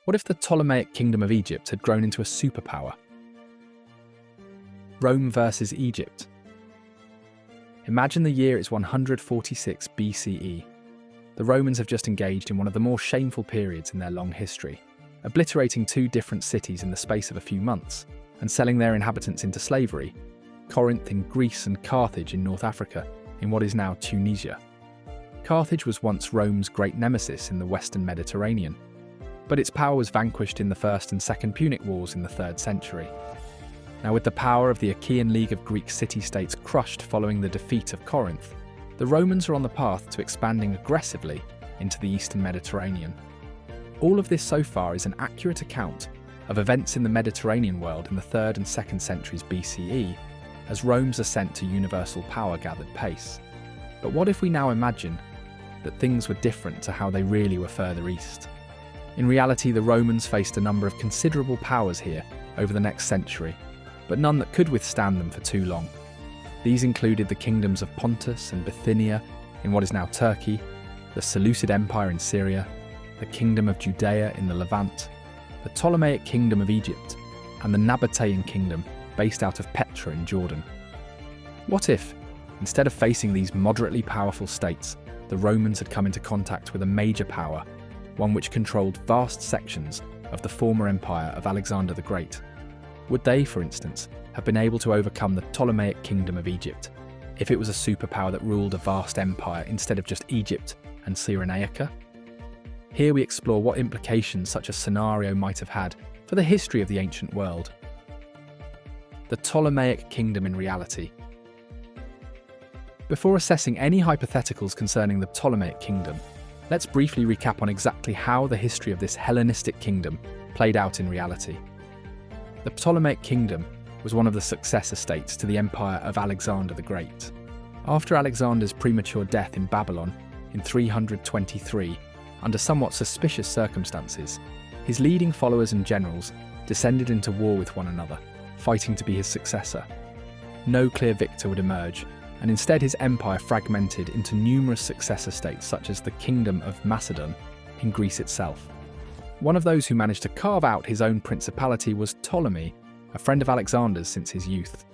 What if the Ptolemaic Kingdom of Egypt had grown into a superpower? Rome versus Egypt. Imagine the year is 146 BCE. The Romans have just engaged in one of the more shameful periods in their long history, obliterating two different cities in the space of a few months and selling their inhabitants into slavery, Corinth in Greece and Carthage in North Africa, in what is now Tunisia. Carthage was once Rome's great nemesis in the Western Mediterranean, but its power was vanquished in the First and Second Punic Wars in the 3rd century. Now, with the power of the Achaean League of Greek city-states crushed following the defeat of Corinth, the Romans are on the path to expanding aggressively into the Eastern Mediterranean. All of this so far is an accurate account of events in the Mediterranean world in the 3rd and 2nd centuries BCE, as Rome's ascent to universal power gathered pace. But what if we now imagine that things were different to how they really were further east? In reality, the Romans faced a number of considerable powers here over the next century, but none that could withstand them for too long. These included the kingdoms of Pontus and Bithynia in what is now Turkey, the Seleucid Empire in Syria, the Kingdom of Judea in the Levant, the Ptolemaic Kingdom of Egypt, and the Nabatean Kingdom based out of Petra in Jordan. What if, instead of facing these moderately powerful states, the Romans had come into contact with a major power, one which controlled vast sections of the former empire of Alexander the Great? Would they, for instance, have been able to overcome the Ptolemaic Kingdom of Egypt if it was a superpower that ruled a vast empire instead of just Egypt and Cyrenaica? Here we explore what implications such a scenario might have had for the history of the ancient world. The Ptolemaic Kingdom in reality. Before assessing any hypotheticals concerning the Ptolemaic Kingdom, let's briefly recap on exactly how the history of this Hellenistic kingdom played out in reality. The Ptolemaic Kingdom was one of the successor states to the empire of Alexander the Great. After Alexander's premature death in Babylon in 323, under somewhat suspicious circumstances, his leading followers and generals descended into war with one another, fighting to be his successor. No clear victor would emerge, and instead his empire fragmented into numerous successor states such as the Kingdom of Macedon in Greece itself. One of those who managed to carve out his own principality was Ptolemy, a friend of Alexander's since his youth.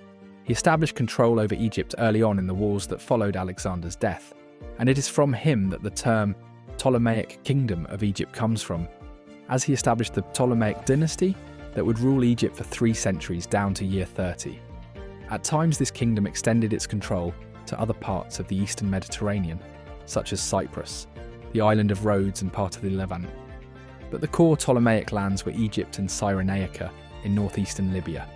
He established control over Egypt early on in the wars that followed Alexander's death, and it is from him that the term Ptolemaic Kingdom of Egypt comes from, as he established the Ptolemaic dynasty that would rule Egypt for 3 centuries down to year 30. At times this kingdom extended its control to other parts of the Eastern Mediterranean, such as Cyprus, the island of Rhodes and part of the Levant. But the core Ptolemaic lands were Egypt and Cyrenaica in northeastern Libya.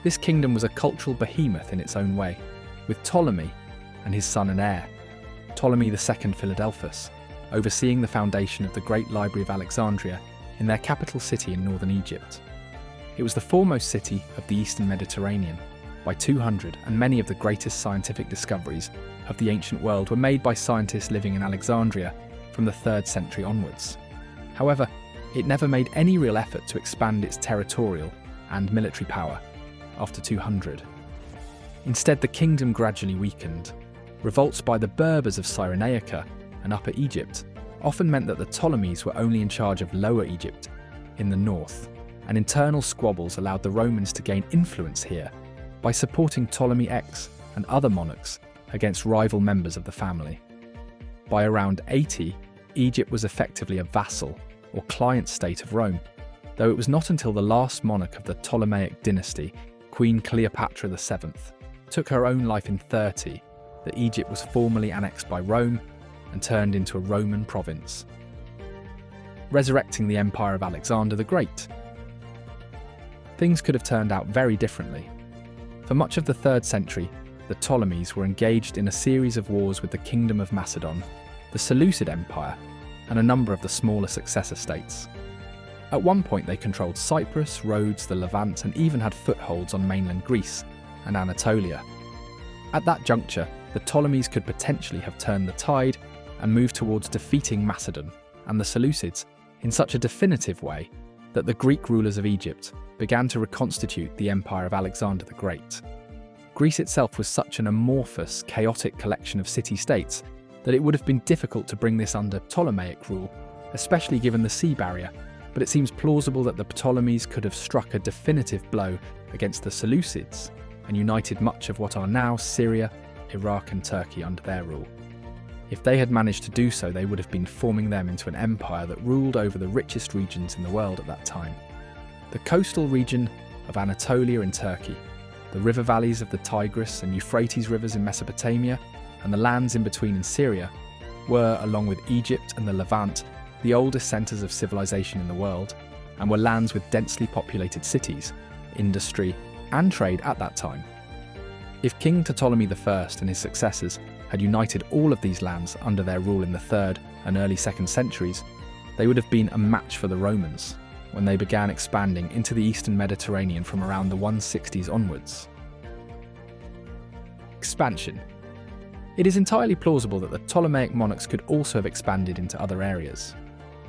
This kingdom was a cultural behemoth in its own way, with Ptolemy and his son and heir, Ptolemy II Philadelphus, overseeing the foundation of the Great Library of Alexandria in their capital city in northern Egypt. It was the foremost city of the Eastern Mediterranean by 200, and many of the greatest scientific discoveries of the ancient world were made by scientists living in Alexandria from the 3rd century onwards. However, it never made any real effort to expand its territorial and military power after 200. Instead, the kingdom gradually weakened. Revolts by the Berbers of Cyrenaica and Upper Egypt often meant that the Ptolemies were only in charge of Lower Egypt in the north, and internal squabbles allowed the Romans to gain influence here by supporting Ptolemy X and other monarchs against rival members of the family. By around 80, Egypt was effectively a vassal or client state of Rome, though it was not until the last monarch of the Ptolemaic dynasty, Queen Cleopatra VII, took her own life in 30 that Egypt was formally annexed by Rome and turned into a Roman province, resurrecting the empire of Alexander the Great. Things could have turned out very differently. For much of the 3rd century, the Ptolemies were engaged in a series of wars with the Kingdom of Macedon, the Seleucid Empire, and a number of the smaller successor states. At one point they controlled Cyprus, Rhodes, the Levant, and even had footholds on mainland Greece and Anatolia. At that juncture, the Ptolemies could potentially have turned the tide and moved towards defeating Macedon and the Seleucids in such a definitive way that the Greek rulers of Egypt began to reconstitute the empire of Alexander the Great. Greece itself was such an amorphous, chaotic collection of city-states that it would have been difficult to bring this under Ptolemaic rule, especially given the sea barrier but it seems plausible that the Ptolemies could have struck a definitive blow against the Seleucids and united much of what are now Syria, Iraq and Turkey under their rule. If they had managed to do so, they would have been forming them into an empire that ruled over the richest regions in the world at that time. The coastal region of Anatolia in Turkey, the river valleys of the Tigris and Euphrates rivers in Mesopotamia, and the lands in between in Syria were, along with Egypt and the Levant, the oldest centres of civilization in the world, and were lands with densely populated cities, industry, and trade at that time. If King Ptolemy I and his successors had united all of these lands under their rule in the 3rd and early 2nd centuries, they would have been a match for the Romans when they began expanding into the eastern Mediterranean from around the 160s onwards. Expansion. It is entirely plausible that the Ptolemaic monarchs could also have expanded into other areas.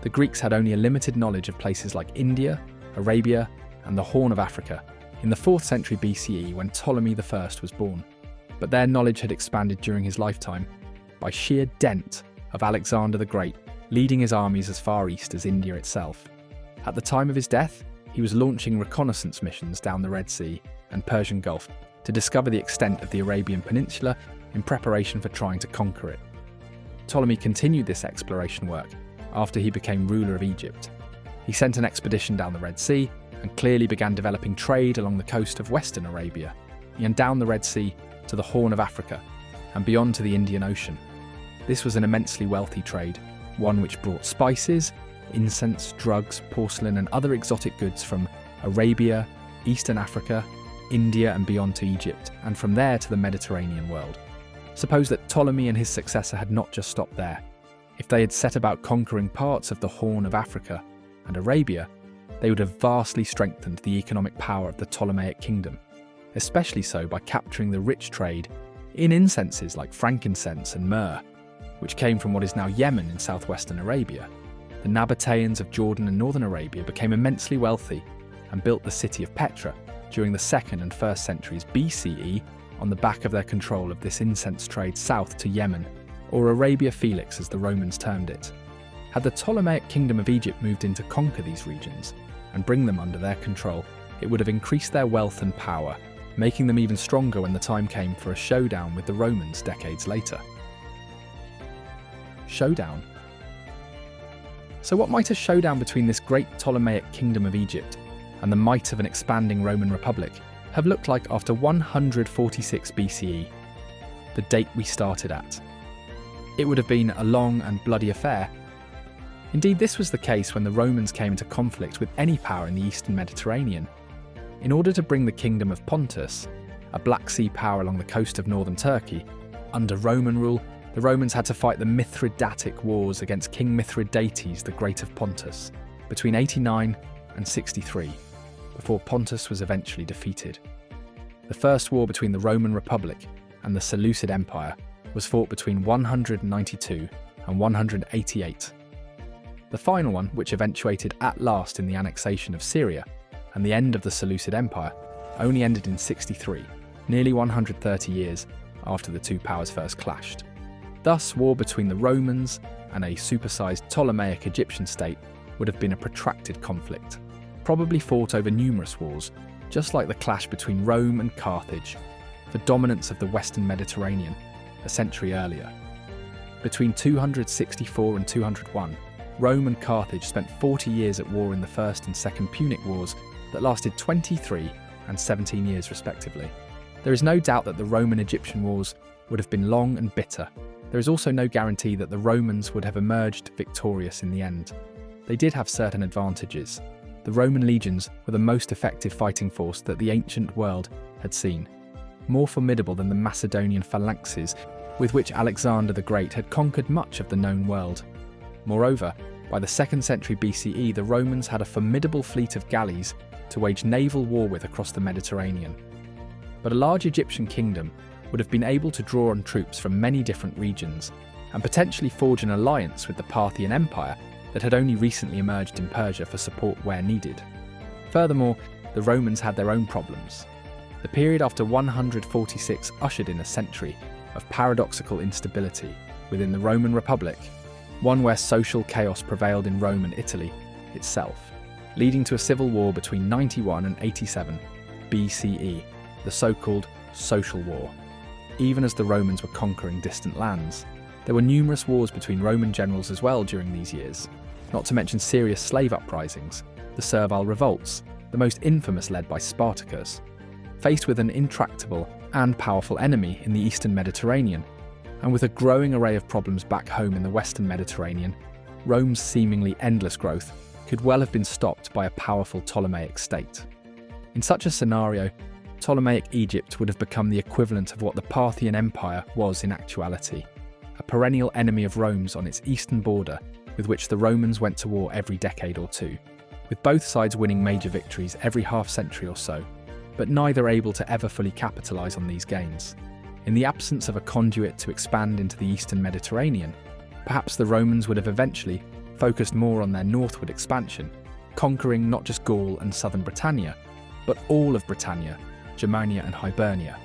The Greeks had only a limited knowledge of places like India, Arabia, and the Horn of Africa in the 4th century BCE when Ptolemy I was born, but their knowledge had expanded during his lifetime by sheer dint of Alexander the Great leading his armies as far east as India itself. At the time of his death, he was launching reconnaissance missions down the Red Sea and Persian Gulf to discover the extent of the Arabian Peninsula in preparation for trying to conquer it. Ptolemy continued this exploration work after he became ruler of Egypt. He sent an expedition down the Red Sea and clearly began developing trade along the coast of Western Arabia and down the Red Sea to the Horn of Africa and beyond to the Indian Ocean. This was an immensely wealthy trade, one which brought spices, incense, drugs, porcelain and other exotic goods from Arabia, Eastern Africa, India and beyond to Egypt, and from there to the Mediterranean world. Suppose that Ptolemy and his successor had not just stopped there. If they had set about conquering parts of the Horn of Africa and Arabia, they would have vastly strengthened the economic power of the Ptolemaic kingdom, especially so by capturing the rich trade in incenses like frankincense and myrrh, which came from what is now Yemen in southwestern Arabia. The Nabateans of Jordan and northern Arabia became immensely wealthy and built the city of Petra during the 2nd and 1st centuries BCE on the back of their control of this incense trade south to Yemen, or Arabia Felix as the Romans termed it. Had the Ptolemaic kingdom of Egypt moved in to conquer these regions and bring them under their control, it would have increased their wealth and power, making them even stronger when the time came for a showdown with the Romans decades later. Showdown. So what might a showdown between this great Ptolemaic kingdom of Egypt and the might of an expanding Roman Republic have looked like after 146 BCE, the date we started at? It would have been a long and bloody affair. Indeed, this was the case when the Romans came into conflict with any power in the eastern Mediterranean. In order to bring the kingdom of Pontus, a Black Sea power along the coast of northern Turkey, under Roman rule, the Romans had to fight the Mithridatic Wars against King Mithridates the Great of Pontus between 89 and 63, before Pontus was eventually defeated. The first war between the Roman Republic and the Seleucid Empire was fought between 192 and 188. The final one, which eventuated at last in the annexation of Syria and the end of the Seleucid Empire, only ended in 63, nearly 130 years after the two powers first clashed. Thus, war between the Romans and a supersized Ptolemaic Egyptian state would have been a protracted conflict, probably fought over numerous wars, just like the clash between Rome and Carthage for dominance of the Western Mediterranean a century earlier. Between 264 and 201, Rome and Carthage spent 40 years at war in the First and Second Punic Wars that lasted 23 and 17 years respectively. There is no doubt that the Roman-Egyptian wars would have been long and bitter. There is also no guarantee that the Romans would have emerged victorious in the end. They did have certain advantages. The Roman legions were the most effective fighting force that the ancient world had seen, more formidable than the Macedonian phalanxes with which Alexander the Great had conquered much of the known world. Moreover, by the 2nd century BCE, the Romans had a formidable fleet of galleys to wage naval war with across the Mediterranean. But a large Egyptian kingdom would have been able to draw on troops from many different regions and potentially forge an alliance with the Parthian Empire that had only recently emerged in Persia for support where needed. Furthermore, the Romans had their own problems. The period after 146 ushered in a century of paradoxical instability within the Roman Republic, one where social chaos prevailed in Rome and Italy itself. leading to a civil war between 91 and 87 BCE, the so-called Social War. Even as the Romans were conquering distant lands, there were numerous wars between Roman generals as well during these years, not to mention serious slave uprisings, the Servile Revolts, the most infamous led by Spartacus. Faced with an intractable and powerful enemy in the Eastern Mediterranean, and with a growing array of problems back home in the Western Mediterranean, Rome's seemingly endless growth could well have been stopped by a powerful Ptolemaic state. In such a scenario, Ptolemaic Egypt would have become the equivalent of what the Parthian Empire was in actuality, a perennial enemy of Rome's on its eastern border with which the Romans went to war every decade or two, with both sides winning major victories every half-century or so, but neither able to ever fully capitalise on these gains. In the absence of a conduit to expand into the Eastern Mediterranean, perhaps the Romans would have eventually focused more on their northward expansion, conquering not just Gaul and southern Britannia, but all of Britannia, Germania and Hibernia.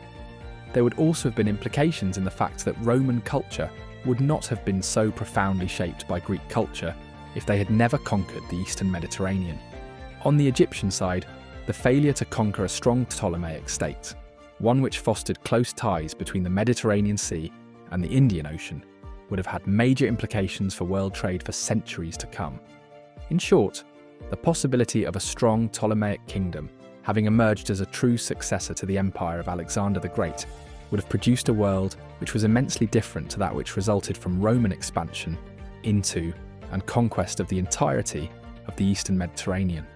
There would also have been implications in the fact that Roman culture would not have been so profoundly shaped by Greek culture if they had never conquered the Eastern Mediterranean. On the Egyptian side, the failure to conquer a strong Ptolemaic state, one which fostered close ties between the Mediterranean Sea and the Indian Ocean, would have had major implications for world trade for centuries to come. In short, the possibility of a strong Ptolemaic kingdom having emerged as a true successor to the empire of Alexander the Great would have produced a world which was immensely different to that which resulted from Roman expansion into and conquest of the entirety of the Eastern Mediterranean.